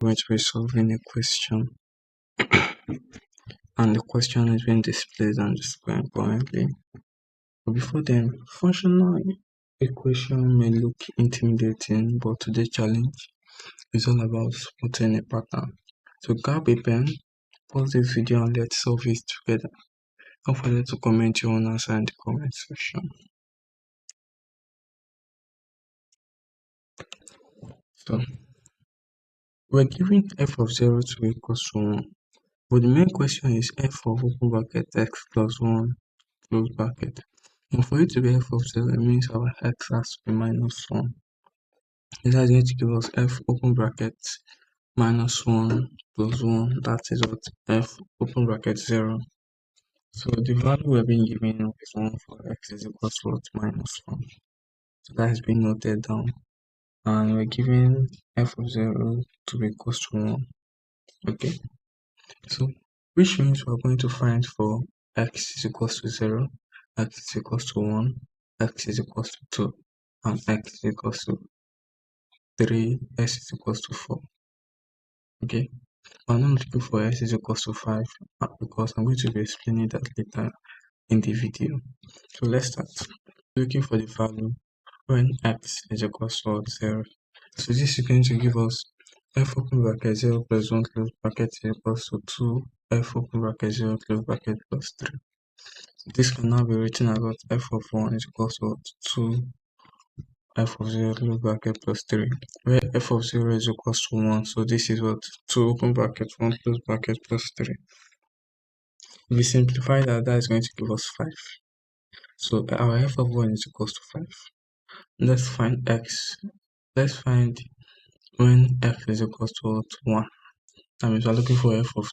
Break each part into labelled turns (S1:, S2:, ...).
S1: going to be solving a question, and the question is being displayed on the screen currently. But before then, functional equation may look intimidating, but today's challenge is all about spotting a pattern. So grab a pen, pause this video and let's solve it together. Don't forget to comment your own answer in the comment section. So we're given f of 0 to be equals to 1. But the main question is f of open bracket x plus 1 close bracket. And for it to be f of 0, it means our x has to be minus 1. This is going to give us f open bracket minus 1 plus 1. That is what f open bracket 0. So the value we're being given is 1 for x is equal to what? Minus 1. So that is being noted down. And we're given f of 0 to be equal to 1. Okay. So which means we're going to find for x is equal to 0, x is equal to 1, x is equal to 2, and x is equal to 3, s is equal to 4. Okay, I'm not looking for s is equal to 5 because I'm going to be explaining that later in the video. So let's start looking for the value when x is equal to 0. So this is going to give us f open bracket 0 plus 1 close bracket is equal to 2 f open bracket 0 close bracket plus 3. This can now be written as what f of 1 is equal to 2 f of 0 close bracket plus 3, where f of 0 is equal to 1, so this is what 2 open bracket 1 close bracket plus 3. If we simplify that, that is going to give us 5. So our f of 1 is equal to 5. Let's find x. Let's find when x is equal to 1. That means we're looking for f of.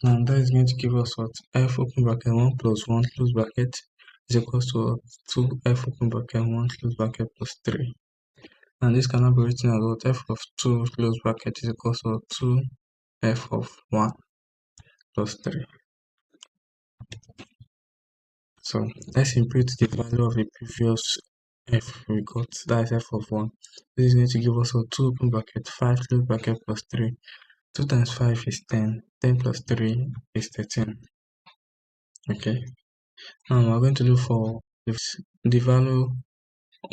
S1: Now that is going to give us what f open bracket 1 plus 1 close bracket is equal to 2 f open bracket 1 close bracket plus 3. And this cannot be written as what f of 2 close bracket is equal to 2 f of 1 plus 3. So let's input the value of the previous f we got, that is f of 1. This is going to give us a 2 open bracket 5 close bracket plus 3. 2 times 5 is 10. 10 plus 3 is 13. Okay. Now we're going to look for the value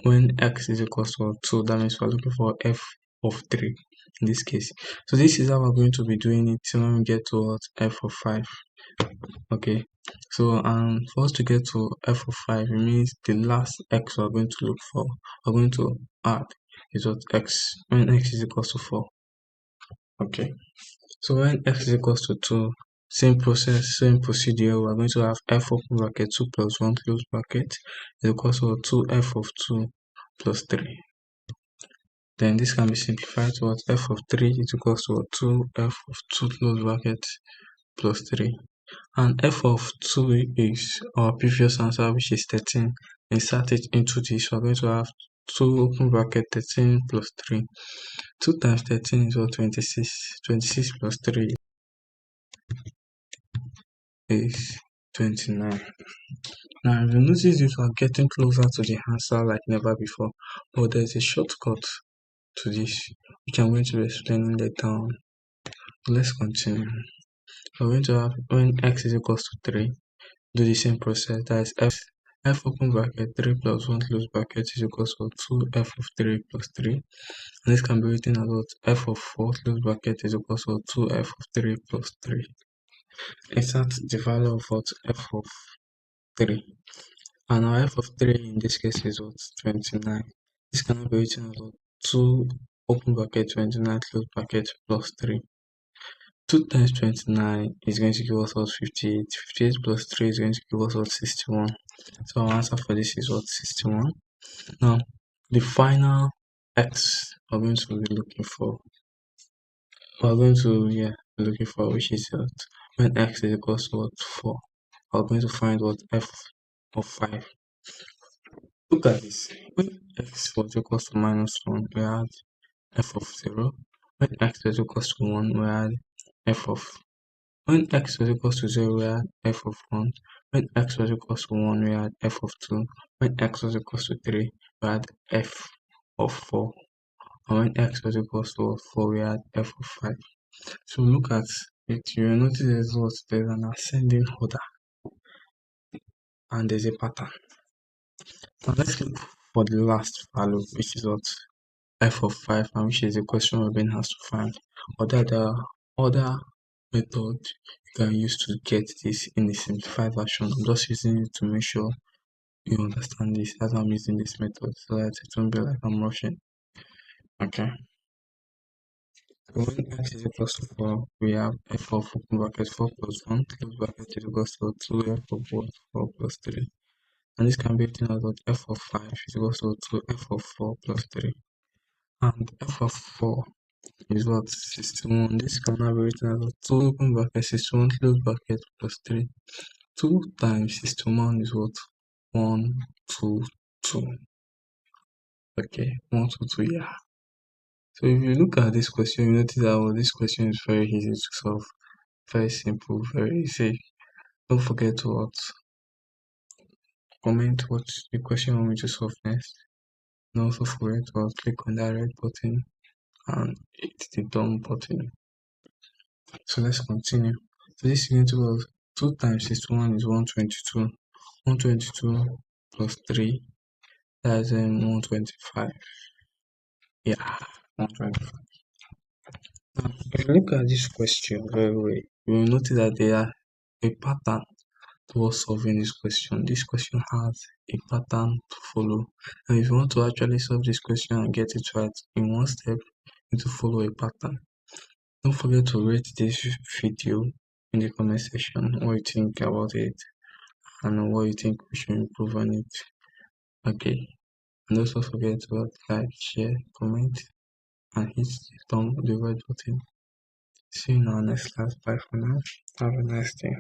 S1: when x is equal to 2. That means we're looking for f of 3 in this case. So this is how we're going to be doing it when we get to f of 5. Okay, so for us to get to f of 5, it means the last x we're going to look for, we're going to add is what x when x is equal to 4. Okay, so when x is equal to 2, same process, same procedure, we're going to have f open bracket 2 plus 1 close bracket is equal to 2 f of 2 plus 3. Then this can be simplified to what f of 3 is equal to 2 f of 2 close bracket plus 3. And f of 2 is our previous answer, which is 13. Insert it into this. We're going to have 2 open bracket 13 plus 3. 2 times 13 is what? 26. 26 plus 3 is 29. Now, if you notice this, we are getting closer to the answer like never before. But there's a shortcut to this, which I'm going to be explaining later on. Let's continue. We're going to have when x is equal to 3, do the same process. That is f open bracket 3 plus 1 close bracket is equal to 2 f of 3 plus 3. And this can be written as what f of 4 close bracket is equal to 2 f of 3 plus 3. Insert the value of what f of 3. And our f of 3 in this case is what 29. This cannot be written as what 2 open bracket 29 close bracket plus 3. 2 times 29 is going to give us what 58. 58 plus 3 is going to give us what 61. So our answer for this is what 61. Now the final x we're going to be looking for. We're going to be looking for, which is what when x is equal to what 4. We're going to find what f of 5. Look at this. When x was equal to minus 1, we had f of 0. When x was equal to 1, we had f of. When x was equal to 0, we had f of 1. When x was equal to 1, we had f of 2. When x was equal to 3, we had f of 4. And when x was equals to 4, we had f of 5. So look at it, you will notice there's what? There's an ascending order and there's a pattern. Now let's look for the last value, which is what? F of 5, and which is the question we're being asked to find. Or that there are other method you can use to get this in a simplified version. I'm just using it to make sure you understand this as I'm using this method, so that it won't be like I'm rushing. Okay. So when x is equals to 4, we have f of open bracket 4 plus 1 close bracket is equals to 2 f of what? 4 plus 3. And this can be written as what? F of 5 is equals to 2 f of 4 plus 3. And f of 4 is what? 61. This can now be written as what? 2 open bracket 61 close bracket plus 3. 2 times 61 is what? 1, 2, 2. Okay, 1, 2, 2, yeah. So if you look at this question, you notice that this question is very easy to solve. Very simple, very easy. Don't forget to comment what the question you want me to solve next. And also forget to click on that red button and hit the done button. So let's continue. So this is going to be 2 times 61 is 122. 122 plus 3, that's 125. Yeah, 125. Now, if you look at this question very well, you will notice that there are a pattern towards solving this question. This question has a pattern to follow. And if you want to actually solve this question and get it right in one step, you need to follow a pattern. Don't forget to rate this video in the comment section what you think about it and what you think we should improve on it. Okay. And also forget to like, share, comment, and hit the red button. See you in our next class. Bye for now. Have a nice day.